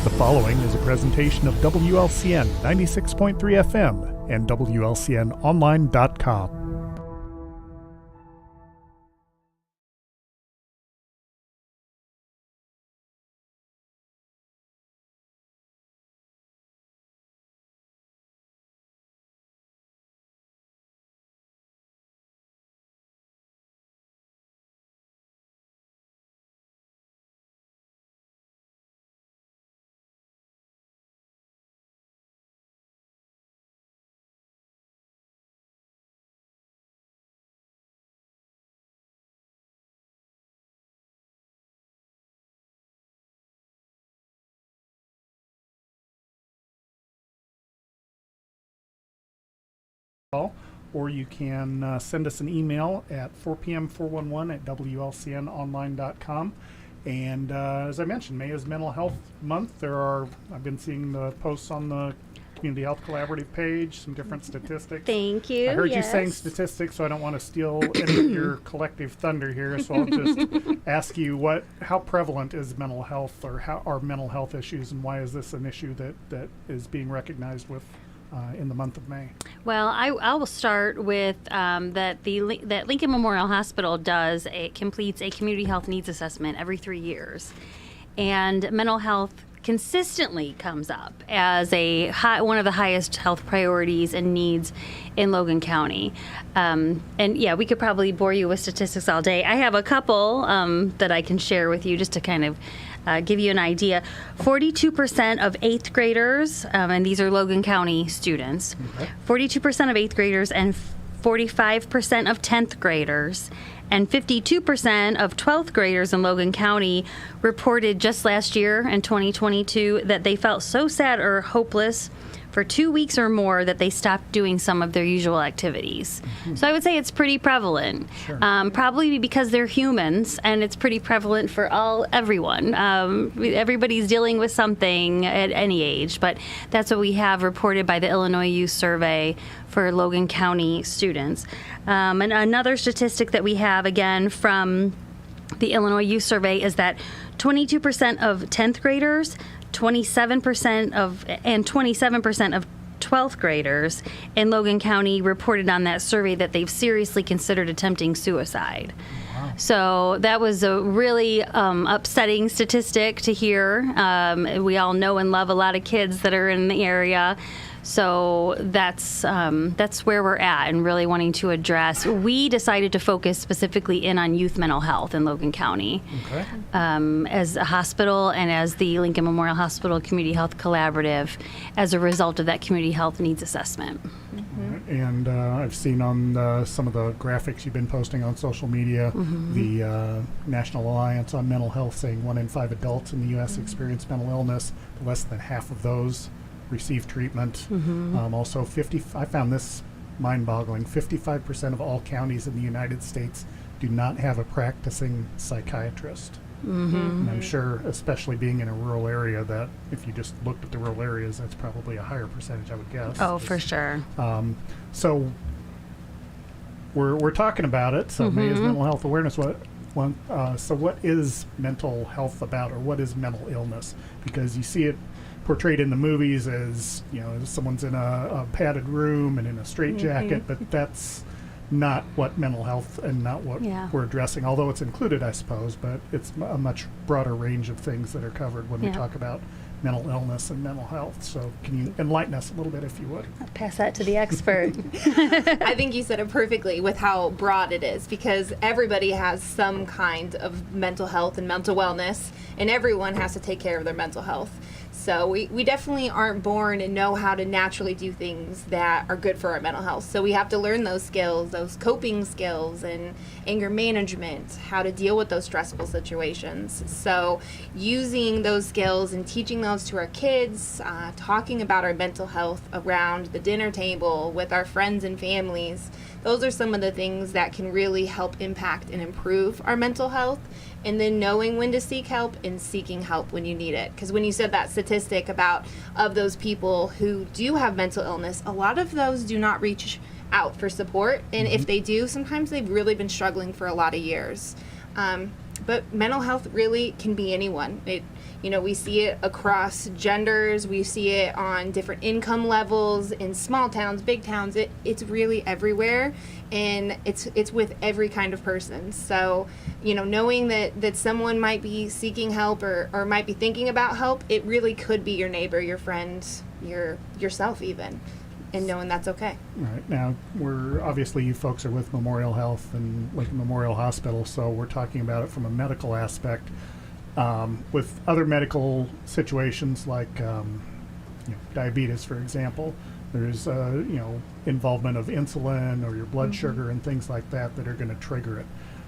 The following is a presentation of WLCN 96.3 FM and WLCNonline.com. call, or you can send us an email at 4pm411@wlcnonline.com. And as I mentioned, May is Mental Health Month. I've been seeing the posts on the Community Health Collaborative page, some different statistics. Thank you. I heard you saying statistics, so I don't want to steal any of your collective thunder here. So I'll just ask you, how prevalent is mental health, or how are mental health issues, and why is this an issue that is being recognized with in the month of May? Well, I will start with that Lincoln Memorial Hospital completes a community health needs assessment every 3 years, and mental health consistently comes up as one of the highest health priorities and needs in Logan County. And yeah, we could probably bore you with statistics all day. I have a couple that I can share with you just to kind of give you an idea. 42% of 8th graders, and these are Logan County students, 42% of 8th graders and 45% of 10th graders and 52% of 12th graders in Logan County reported just last year in 2022 that they felt so sad or hopeless for 2 weeks or more that they stopped doing some of their usual activities. Mm-hmm. So I would say it's pretty prevalent. Sure. Probably because they're humans, and it's pretty prevalent for everyone. Everybody's dealing with something at any age, but that's what we have reported by the Illinois Youth Survey for Logan County students. And another statistic that we have, again, from the Illinois Youth Survey is that 22% of 10th graders, 27% of 12th graders in Logan County reported on that survey that they've seriously considered attempting suicide. Wow. So that was a really upsetting statistic to hear. We all know and love a lot of kids that are in the area. So that's where we're at and really wanting to address. We decided to focus specifically in on youth mental health in Logan County. Okay. As a hospital and as the Lincoln Memorial Hospital Community Health Collaborative as a result of that community health needs assessment. Mm-hmm. And I've seen on some of the graphics you've been posting on social media, the National Alliance on Mental Health saying 1 in 5 adults in the U.S. experience mental illness. Less than half of those receive treatment. Also, I found this mind-boggling. 55% of all counties in the United States do not have a practicing psychiatrist. And I'm sure, especially being in a rural area, that if you just looked at the rural areas, that's probably a higher percentage, I would guess. Oh, for sure. So we're talking about it. So May is Mental Health Awareness. So what is mental health about, or what is mental illness? Because you see it portrayed in the movies as, someone's in a padded room and in a straitjacket, but that's not what mental health and not what we're addressing, although it's included, I suppose, but it's a much broader range of things that are covered when we talk about mental illness and mental health. So can you enlighten us a little bit, if you would? I'll pass that to the expert. I think you said it perfectly with how broad it is, because everybody has some kind of mental health and mental wellness, and everyone has to take care of their mental health. So we definitely aren't born and know how to naturally do things that are good for our mental health. So we have to learn those skills, those coping skills and anger management, how to deal with those stressful situations. So using those skills and teaching those to our kids, talking about our mental health around the dinner table with our friends and families, those are some of the things that can really help impact and improve our mental health. And then knowing when to seek help and seeking help when you need it. Because when you said that statistic of those people who do have mental illness, a lot of those do not reach out for support. And if they do, sometimes they've really been struggling for a lot of years. But mental health really can be anyone. We see it across genders. We see it on different income levels in small towns, big towns. It's really everywhere, and it's with every kind of person. So, knowing that someone might be seeking help or might be thinking about help, it really could be your neighbor, your friend, yourself even, and knowing that's okay. Right. Now, obviously you folks are with Memorial Health and Lincoln Memorial Hospital, so we're talking about it from a medical aspect. With other medical situations like diabetes, for example, there's involvement of insulin or your blood sugar and things like that are going to trigger it.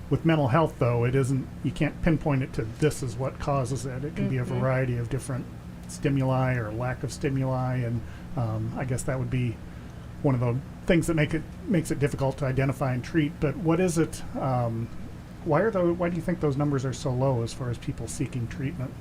With mental health, though, you can't pinpoint it to this is what causes it. It can be a variety of different stimuli or lack of stimuli, and I guess that would be one of the things that makes it difficult to identify and treat. But what is it? Why do you think those numbers are so low as far as people seeking treatment?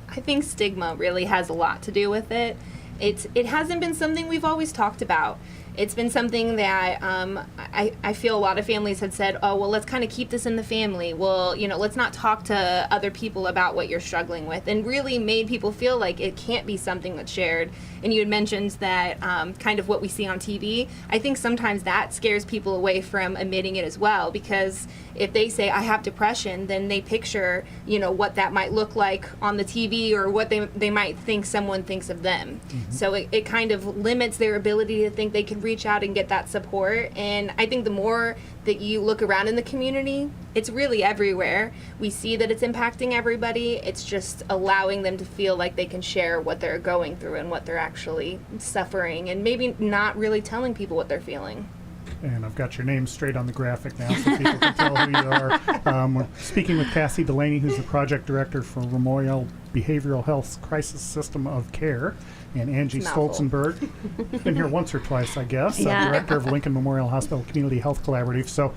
I think stigma really has a lot to do with it. It hasn't been something we've always talked about. It's been something that I feel a lot of families had said, oh, well, let's kind of keep this in the family. Well, let's not talk to other people about what you're struggling with, and really made people feel like it can't be something that's shared. And you had mentioned that kind of what we see on TV. I think sometimes that scares people away from admitting it as well, because if they say, I have depression, then they picture, what that might look like on the TV, or what they might think someone thinks of them. Mm-hmm. So it kind of limits their ability to think they can reach out and get that support. And I think the more that you look around in the community, it's really everywhere. We see that it's impacting everybody. It's just allowing them to feel like they can share what they're going through and what they're actually suffering, and maybe not really telling people what they're feeling. And I've got your name straight on the graphic now so people can tell who you are. We're speaking with Cassie Delaney, who's the project director for Memorial Behavioral Health's Crisis System of Care, and Angie Stoltzenburg, been here once or twice, I guess, director of Lincoln Memorial Hospital Community Health Collaborative. So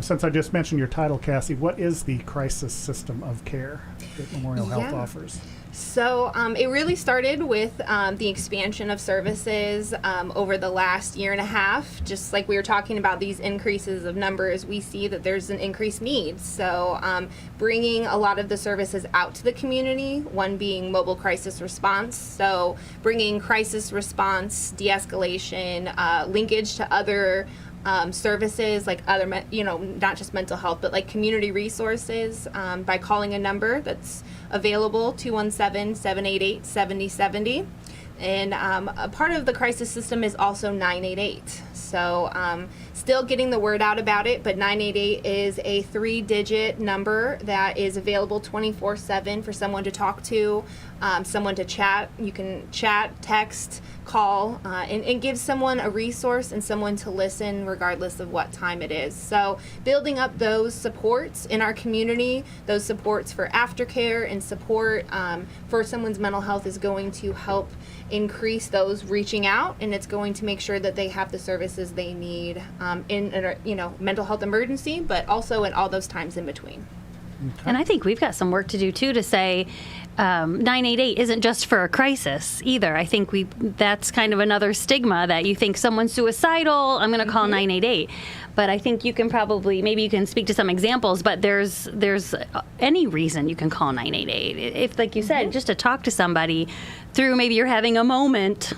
since I just mentioned your title, Cassie, what is the Crisis System of Care that Memorial Health offers? So it really started with the expansion of services over the last year and a half. Just like we were talking about these increases of numbers, we see that there's an increased need. So bringing a lot of the services out to the community, one being mobile crisis response. So bringing crisis response, de-escalation, linkage to other services like other, not just mental health, but like community resources by calling a number that's available, 217-788-7070. And a part of the crisis system is also 988. So still getting the word out about it, but 988 is a 3-digit number that is available 24/7 for someone to talk to, someone to chat. You can chat, text, call, and give someone a resource and someone to listen regardless of what time it is. So building up those supports in our community, those supports for aftercare and support for someone's mental health is going to help increase those reaching out, and it's going to make sure that they have the services they need in a mental health emergency, but also in all those times in between. Okay. And I think we've got some work to do too to say 988 isn't just for a crisis either. I think that's kind of another stigma that you think someone's suicidal, I'm going to call 988. But I think you can maybe you can speak to some examples, but there's any reason you can call 988. If, like you said, just to talk to somebody through, maybe you're having a moment.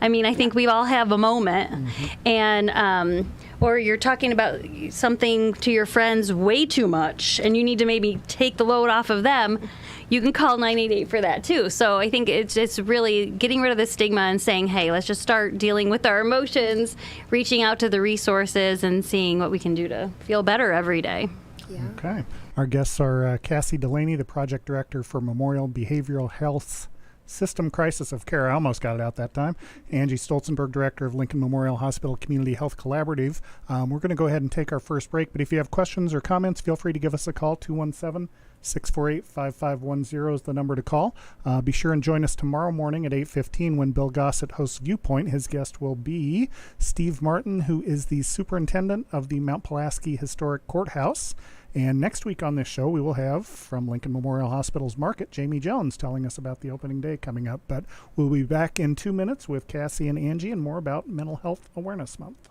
I mean, I think we all have a moment. And or you're talking about something to your friends way too much and you need to maybe take the load off of them, you can call 988 for that too. So I think it's really getting rid of the stigma and saying, hey, let's just start dealing with our emotions, reaching out to the resources and seeing what we can do to feel better every day. Yeah. Okay. Our guests are Cassie Delaney, the project director for Memorial Behavioral Health's System Crisis of Care. I almost got it out that time. Angie Stoltzenburg, director of Lincoln Memorial Hospital Community Health Collaborative. We're going to go ahead and take our first break, but if you have questions or comments, feel free to give us a call. 217-648-5510 is the number to call. Be sure and join us tomorrow morning at 8:15 when Bill Gossett hosts Viewpoint. His guest will be Steve Martin, who is the superintendent of the Mount Pulaski Historic Courthouse. And next week on this show, we will have, from Lincoln Memorial Hospital's market, Jamie Jones telling us about the opening day coming up. But we'll be back in 2 minutes with Cassie and Angie and more about Mental Health Awareness Month.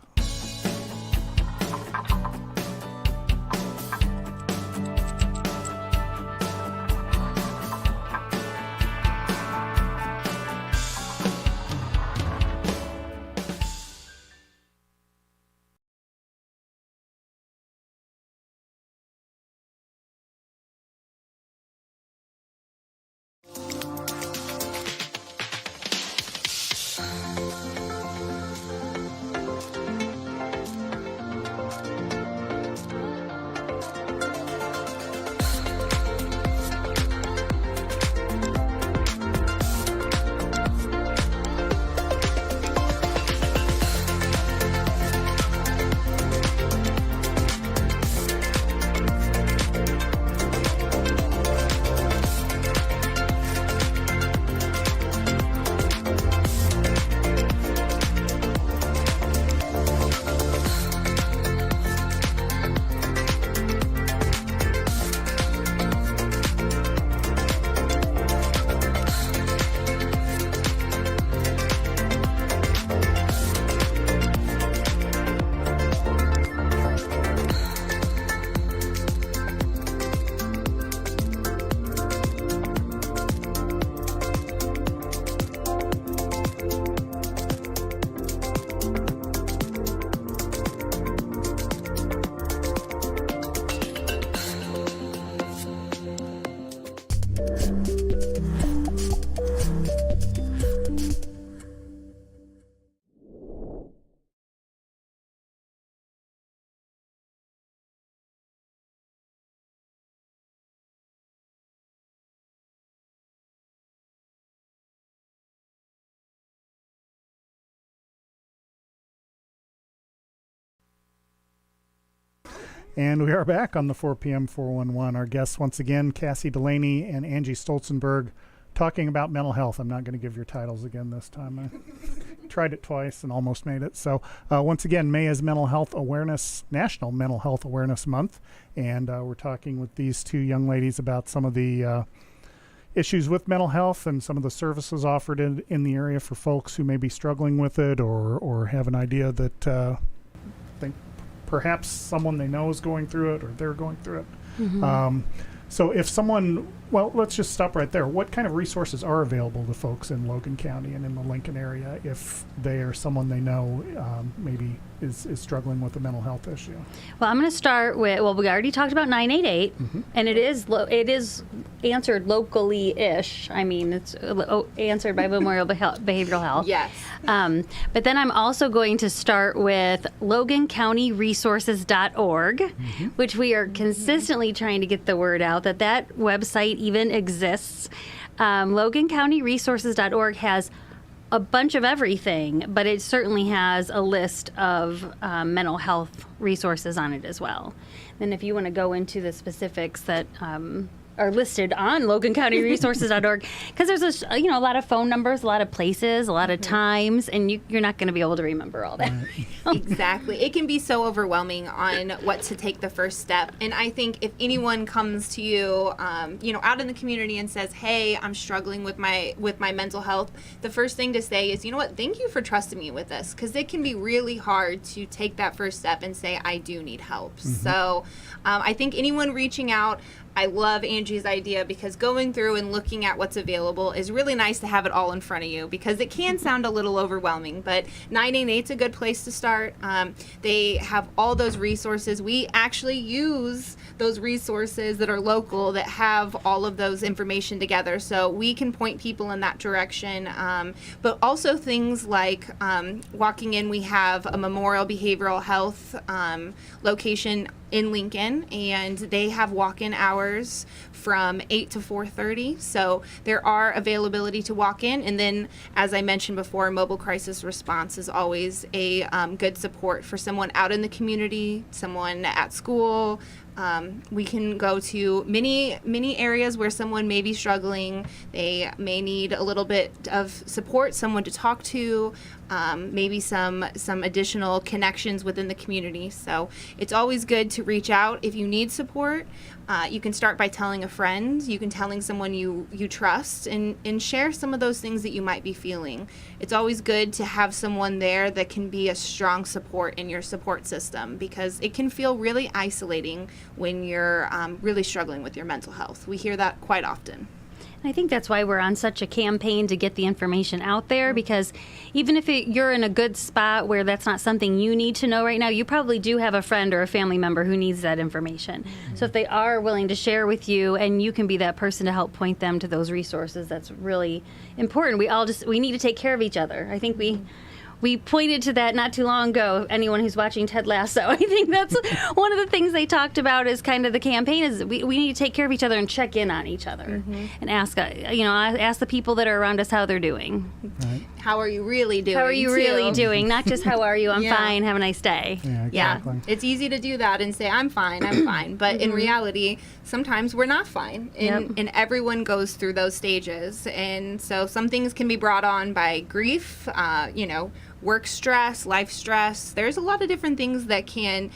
And we are back on the 4 p.m. 411. Our guests once again, Cassie Delaney and Angie Stoltzenburg, talking about mental health. I'm not going to give your titles again this time. I tried it twice and almost made it. So once again, May is National Mental Health Awareness Month. And we're talking with these two young ladies about some of the issues with mental health and some of the services offered in the area for folks who may be struggling with it or have an idea that think perhaps someone they know is going through it or they're going through it. Mm-hmm. So if someone, well, let's just stop right there. What kind of resources are available to folks in Logan County and in the Lincoln area if they or someone they know maybe is struggling with a mental health issue? Well, I'm going to start with, we already talked about 988, and it is answered locally-ish. I mean, it's answered by Memorial Behavioral Health. Yes. But then I'm also going to start with LoganCountyResources.org, which we are consistently trying to get the word out that website even exists. LoganCountyResources.org has a bunch of everything, but it certainly has a list of mental health resources on it as well. And if you want to go into the specifics that are listed on LoganCountyResources.org, because there's a lot of phone numbers, a lot of places, a lot of times, and you're not going to be able to remember all that. Exactly. It can be so overwhelming on what to take the first step. And I think if anyone comes to you, out in the community and says, "Hey, I'm struggling with my mental health," the first thing to say is, "You know what? Thank you for trusting me with this," because it can be really hard to take that first step and say, "I do need help." So, I think anyone reaching out. I love Angie's idea because going through and looking at what's available is really nice to have it all in front of you because it can sound a little overwhelming, but 988's a good place to start. They have all those resources. We actually use those resources that are local that have all of those information together, so we can point people in that direction. But also things like walking in, we have a Memorial Behavioral Health location in Lincoln, and they have walk-in hours from 8 to 4:30. So there are availability to walk in. And then, as I mentioned before, mobile crisis response is always a good support for someone out in the community, someone at school. We can go to many areas where someone may be struggling. They may need a little bit of support, someone to talk to, maybe some additional connections within the community. So it's always good to reach out if you need support. You can start by telling a friend. You can telling someone you trust and share some of those things that you might be feeling. It's always good to have someone there that can be a strong support in your support system because it can feel really isolating when you're really struggling with your mental health. We hear that quite often. I think that's why we're on such a campaign to get the information out there, because even if you're in a good spot where that's not something you need to know right now, you probably do have a friend or a family member who needs that information. So if they are willing to share with you and you can be that person to help point them to those resources, that's really important. We need to take care of each other. I think we pointed to that not too long ago. Anyone who's watching Ted Lasso, I think that's one of the things they talked about as kind of the campaign is we need to take care of each other and check in on each other and ask the people that are around us how they're doing. Right. How are you really doing? How are you really doing? Not just how are you? I'm fine. Have a nice day. Yeah, exactly. It's easy to do that and say I'm fine. But in reality, sometimes we're not fine, and everyone goes through those stages. And so some things can be brought on by grief, work stress, life stress. There's a lot of different things that can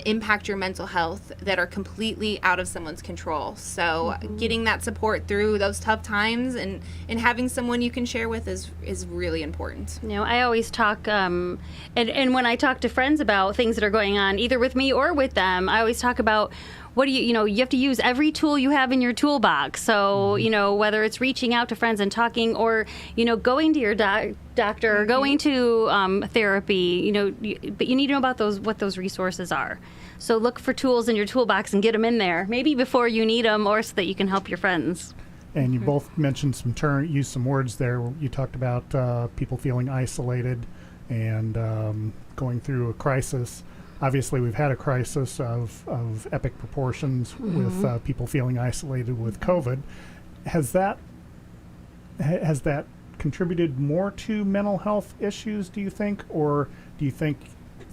impact your mental health that are completely out of someone's control. So getting that support through those tough times and having someone you can share with is really important. I always talk, and when I talk to friends about things that are going on, either with me or with them, I always talk about what do you have to use every tool you have in your toolbox. So, whether it's reaching out to friends and talking or, going to your doctor or going to therapy, but you need to know about what those resources are. So look for tools in your toolbox and get them in there, maybe before you need them or so that you can help your friends. And you both mentioned used some words there. You talked about people feeling isolated and going through a crisis. Obviously, we've had a crisis of epic proportions with people feeling isolated with COVID. Has that contributed more to mental health issues, do you think? Or do you think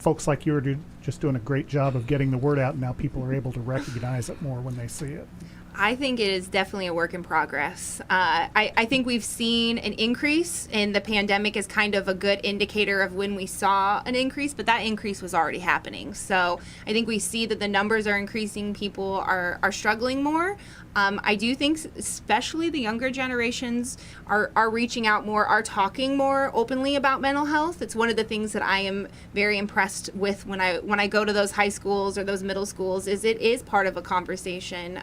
folks like you are just doing a great job of getting the word out, and now people are able to recognize it more when they see it. I think it is definitely a work in progress. I think we've seen an increase, and the pandemic is kind of a good indicator of when we saw an increase, but that increase was already happening. So I think we see that the numbers are increasing, people are struggling more. I do think especially the younger generations are reaching out more, are talking more openly about mental health. It's one of the things that I am very impressed with when I go to those high schools or those middle schools, is it is part of a conversation.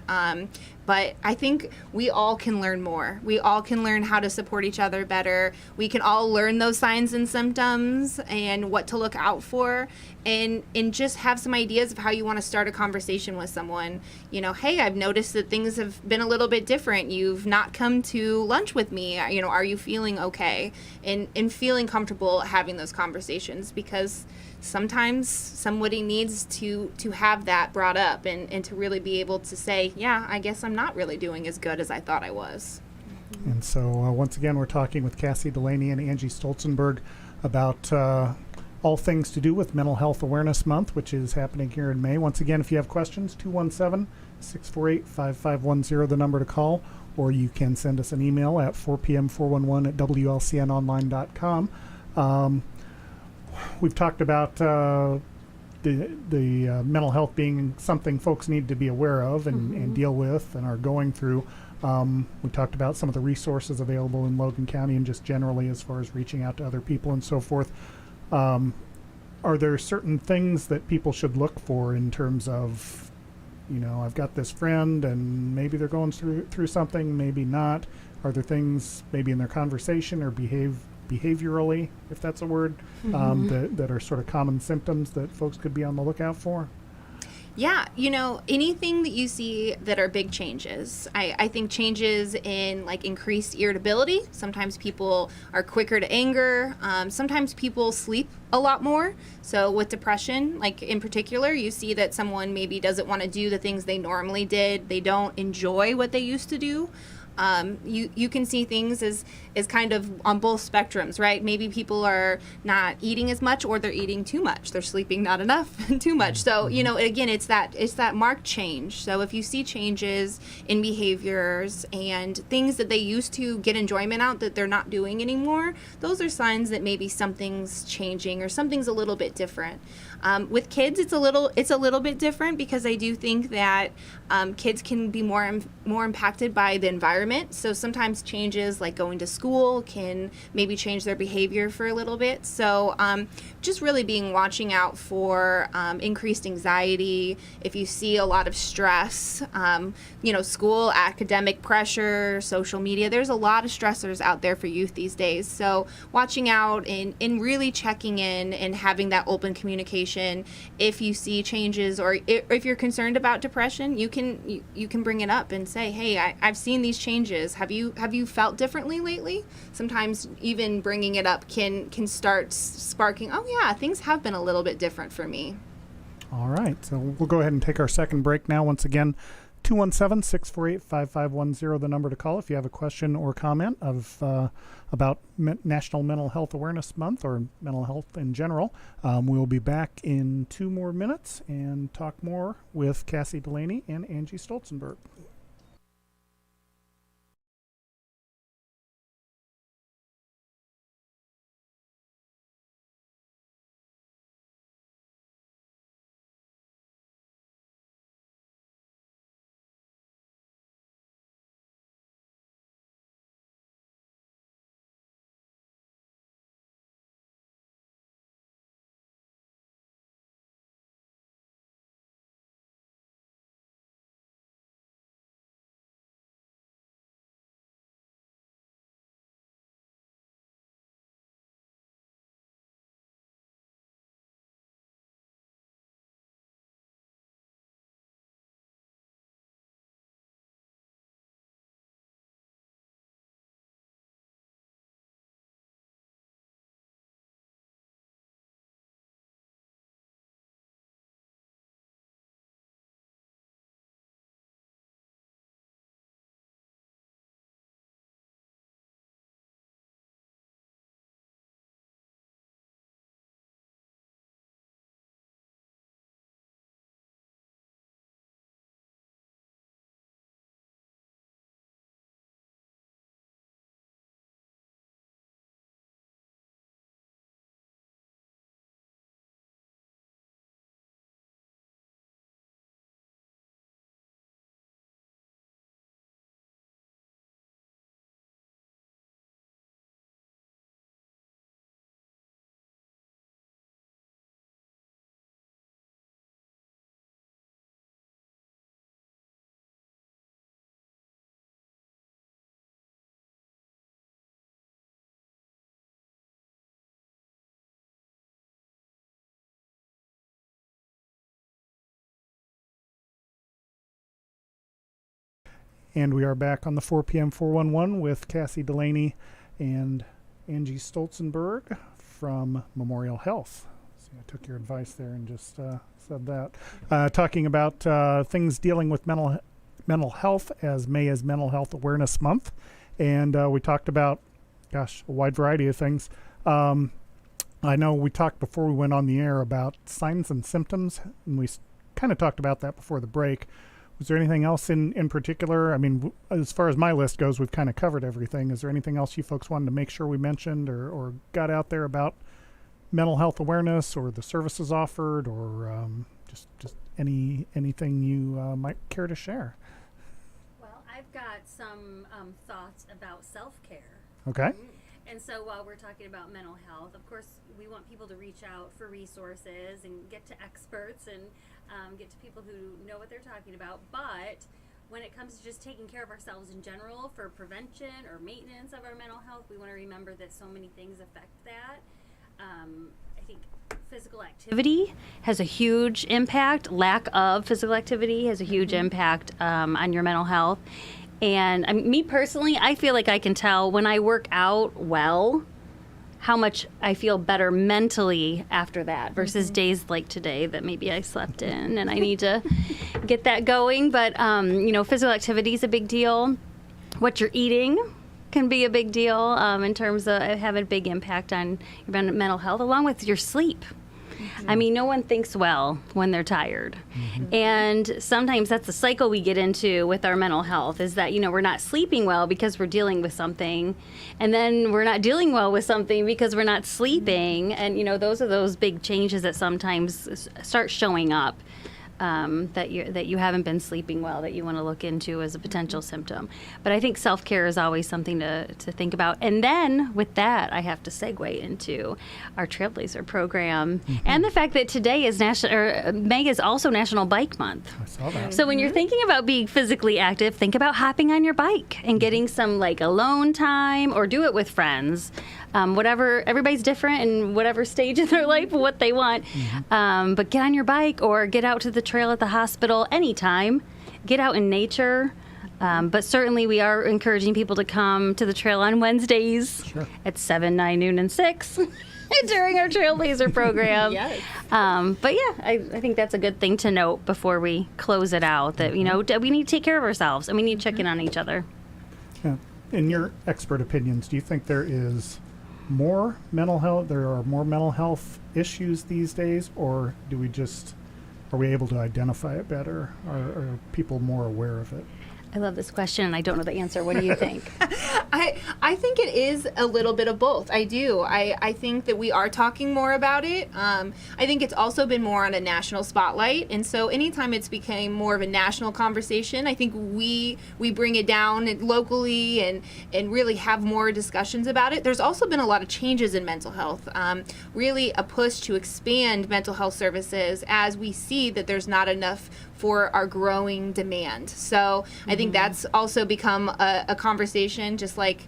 But I think we all can learn more. We all can learn how to support each other better. We can all learn those signs and symptoms and what to look out for, and just have some ideas of how you want to start a conversation with someone. You know, hey, I've noticed that things have been a little bit different. You've not come to lunch with me. You know, are you feeling okay? And feeling comfortable having those conversations, because sometimes somebody needs to have that brought up and to really be able to say, yeah, I guess I'm not really doing as good as I thought I was. And so once again, we're talking with Cassie, Delaney, and Angie Stoltzenburg about all things to do with Mental Health Awareness Month, which is happening here in May. Once again, if you have questions, 217-648-5510, the number to call, or you can send us an email at 4pm411@wlcnonline.com. We've talked about the mental health being something folks need to be aware of and deal with and are going through. We talked about some of the resources available in Logan County and just generally as far as reaching out to other people and so forth. Are there certain things that people should look for in terms of, you know, I've got this friend and maybe they're going through something, maybe not? Are there things maybe in their conversation or behaviorally, if that's a word, that are sort of common symptoms that folks could be on the lookout for? Yeah, you know, anything that you see that are big changes. I think changes in like increased irritability. Sometimes people are quicker to anger. Sometimes people sleep a lot more. So with depression, like in particular, you see that someone maybe doesn't want to do the things they normally did. They don't enjoy what they used to do. You can see things as kind of on both spectrums, right? Maybe people are not eating as much, or they're eating too much. They're sleeping not enough and too much. So, you know, again, it's that marked change. So if you see changes in behaviors and things that they used to get enjoyment out that they're not doing anymore, those are signs that maybe something's changing or something's a little bit different. With kids, it's a little bit different, because I do think that kids can be more impacted by the environment. So sometimes changes like going to school can maybe change their behavior for a little bit. So just really watching out for increased anxiety. If you see a lot of stress, you know, school, academic pressure, social media, there's a lot of stressors out there for youth these days. So watching out and really checking in and having that open communication. If you see changes, or if you're concerned about depression, you can bring it up and say, hey, I've seen these changes. Have you felt differently lately? Sometimes even bringing it up can start sparking, oh yeah, things have been a little bit different for me. All right, so we'll go ahead and take our second break now. Once again, 217-648-5510, the number to call if you have a question or comment about National Mental Health Awareness Month or mental health in general. We'll be back in 2 more minutes and talk more with Cassie Delaney and Angie Stoltzenburg. And we are back on the 4 p.m. 411 with Cassie Delaney and Angie Stoltzenburg from Memorial Health. So I took your advice there and just said that. Talking about things dealing with mental health, as May is Mental Health Awareness Month. And we talked about, a wide variety of things. I know we talked before we went on the air about signs and symptoms, and we kind of talked about that before the break. Was there anything else in particular? I mean, as far as my list goes, we've kind of covered everything. Is there anything else you folks wanted to make sure we mentioned or got out there about mental health awareness or the services offered, or just anything you might care to share? Well, I've got some thoughts about self-care. Okay. And so while we're talking about mental health, of course, we want people to reach out for resources and get to experts and get to people who know what they're talking about. But when it comes to just taking care of ourselves in general for prevention or maintenance of our mental health, we want to remember that so many things affect that. I think physical activity has a huge impact. Lack of physical activity has a huge impact on your mental health. And me personally, I feel like I can tell when I work out well how much I feel better mentally after that versus days like today that maybe I slept in and I need to get that going. But, physical activity is a big deal. What you're eating can be a big deal in terms of having a big impact on your mental health, along with your sleep. I mean, no one thinks well when they're tired. And sometimes that's the cycle we get into with our mental health, is that, we're not sleeping well because we're dealing with something. And then we're not dealing well with something because we're not sleeping. And, those are those big changes that sometimes start showing up. That you haven't been sleeping well, that you want to look into as a potential symptom. But I think self-care is always something to think about. And then with that, I have to segue into our Trailblazer program and the fact that today is May is also National Bike Month. I saw that. So when you're thinking about being physically active, think about hopping on your bike and getting some alone time, or do it with friends. Whatever, everybody's different in whatever stage of their life, what they want. But get on your bike or get out to the trail at the hospital anytime. Get out in nature. But certainly we are encouraging people to come to the trail on Wednesdays at 7, 9, noon, and 6 during our Trailblazer program. Yes. But yeah, I think that's a good thing to note before we close it out, that, we need to take care of ourselves and we need to check in on each other. Yeah. In your expert opinions, do you think there is more mental health? There are more mental health issues these days, or are we able to identify it better? Are people more aware of it? I love this question, and I don't know the answer. What do you think? I think it is a little bit of both. I do. I think that we are talking more about it. I think it's also been more on a national spotlight. And so anytime it's became more of a national conversation, I think we bring it down locally and really have more discussions about it. There's also been a lot of changes in mental health. Really a push to expand mental health services as we see that there's not enough for our growing demand. So I think that's also become a conversation, just like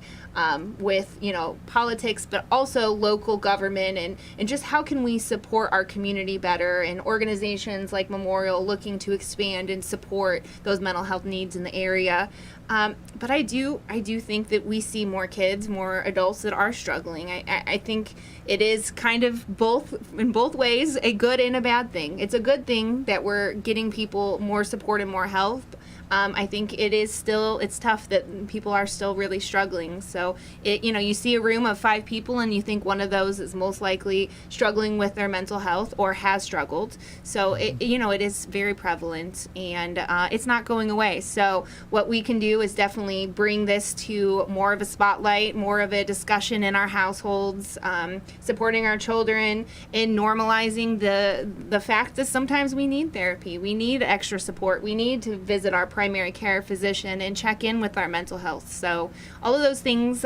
with politics, but also local government and just how can we support our community better, and organizations like Memorial looking to expand and support those mental health needs in the area. But I do think that we see more kids, more adults that are struggling. I think it is kind of in both ways, a good and a bad thing. It's a good thing that we're getting people more support and more help. I think it's tough that people are still really struggling. So you see a room of 5 people and you think one of those is most likely struggling with their mental health or has struggled. So it is very prevalent, and it's not going away. So what we can do is definitely bring this to more of a spotlight, more of a discussion in our households, supporting our children, and normalizing the fact that sometimes we need therapy, we need extra support, we need to visit our primary care physician and check in with our mental health. So all of those things,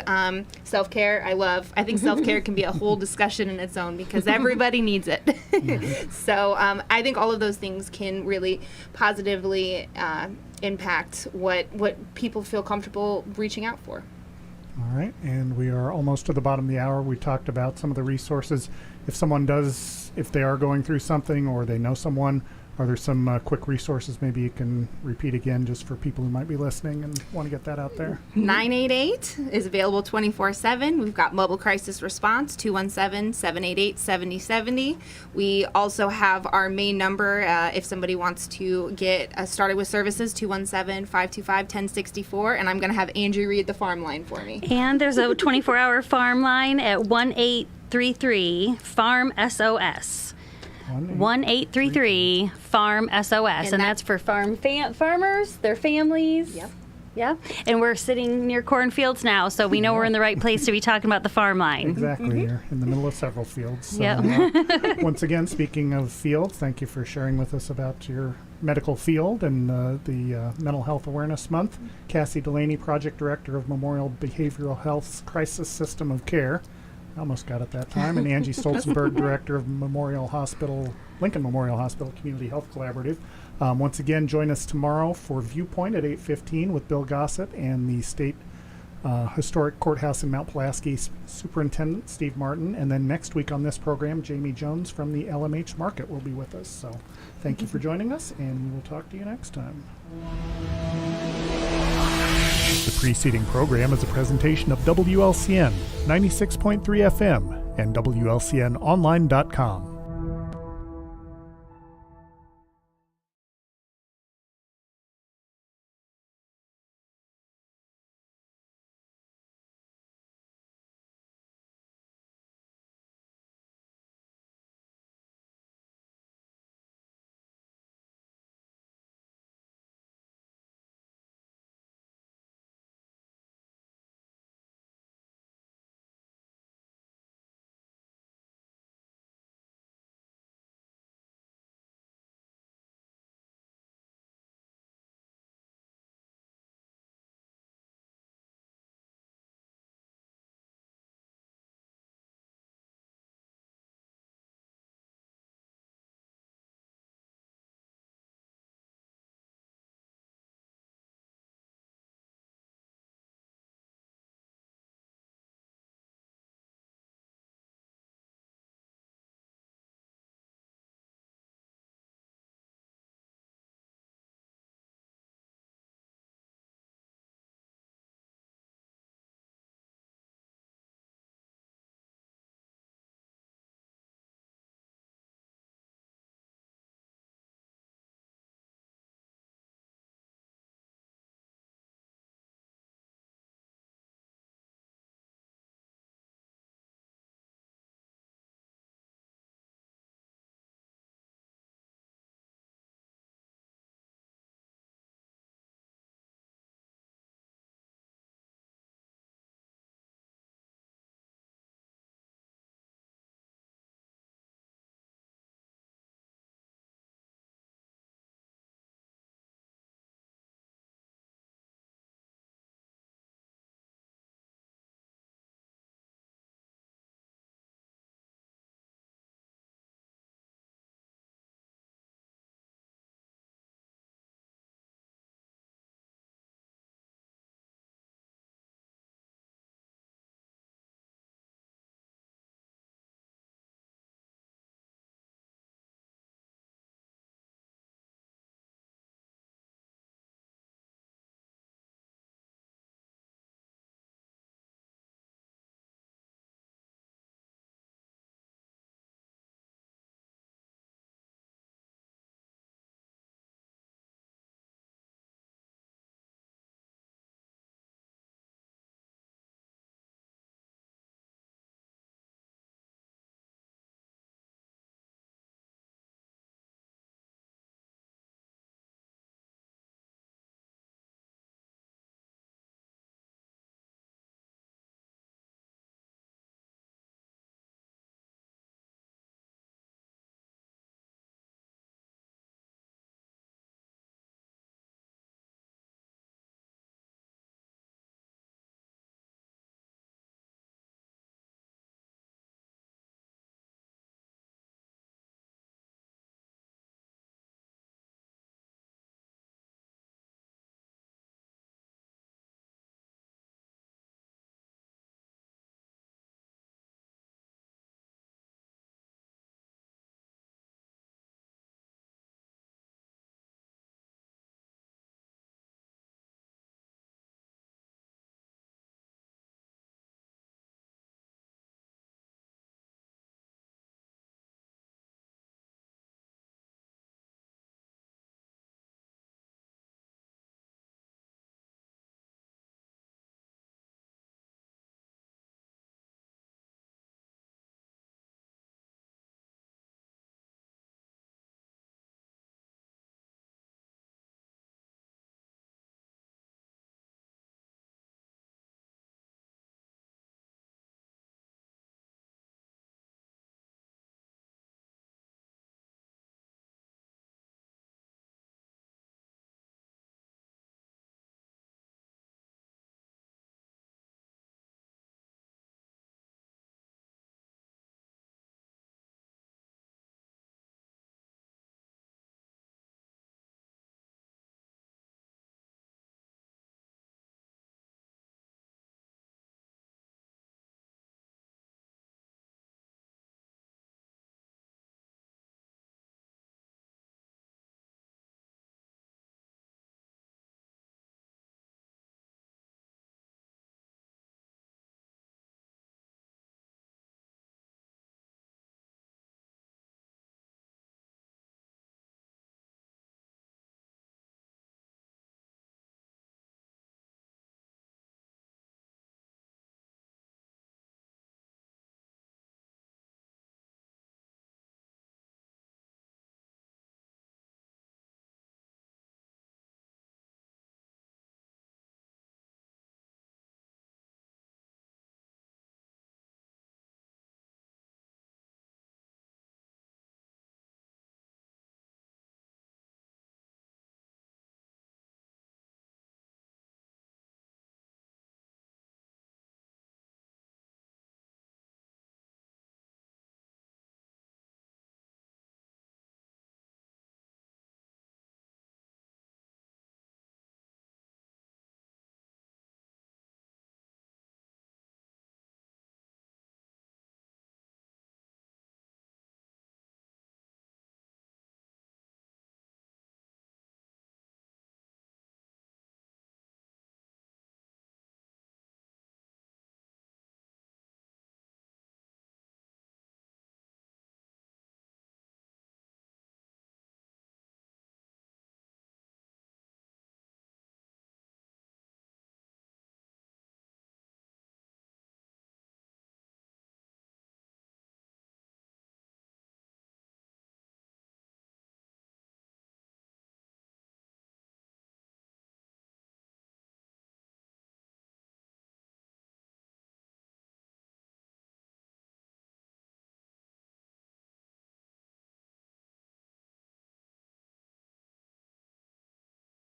self-care, I think self-care can be a whole discussion in its own because everybody needs it. So I think all of those things can really positively impact what people feel comfortable reaching out for. All right, and we are almost to the bottom of the hour. We talked about some of the resources. If they are going through something or they know someone, Are there some quick resources maybe you can repeat again just for people who might be listening and want to get that out there? 988 is available 24/7. We've got mobile crisis response 217-788-7070. We also have our main number if somebody wants to get started with services, 217-525-1064. And I'm going to have Angie read the farm line for me. And there's a 24-hour farm line at 1-833 FARM SOS. 1-833 FARM SOS, and that's for farmers, their families. Yep. Yeah, and we're sitting near cornfields now, so we know we're in the right place to be talking about the farm line. Exactly. You're in the middle of several fields. So, Yep. Once again, speaking of fields, thank you for sharing with us about your medical field and the Mental Health Awareness Month. Cassie Delaney, Project Director of Memorial Behavioral Health's Crisis System of Care. I almost got it that time. And Angie Stoltzenburg, Director of Lincoln Memorial Hospital Community Health Collaborative. Once again, join us tomorrow for Viewpoint at 8:15 with Bill Gossett and the State Historic Courthouse in Mount Pulaski Superintendent Steve Martin. And then next week on this program, Jamie Jones from the LMH Market will be with us. So thank you for joining us, and we will talk to you next time. The preceding program is a presentation of WLCN 96.3 FM and WLCNonline.com.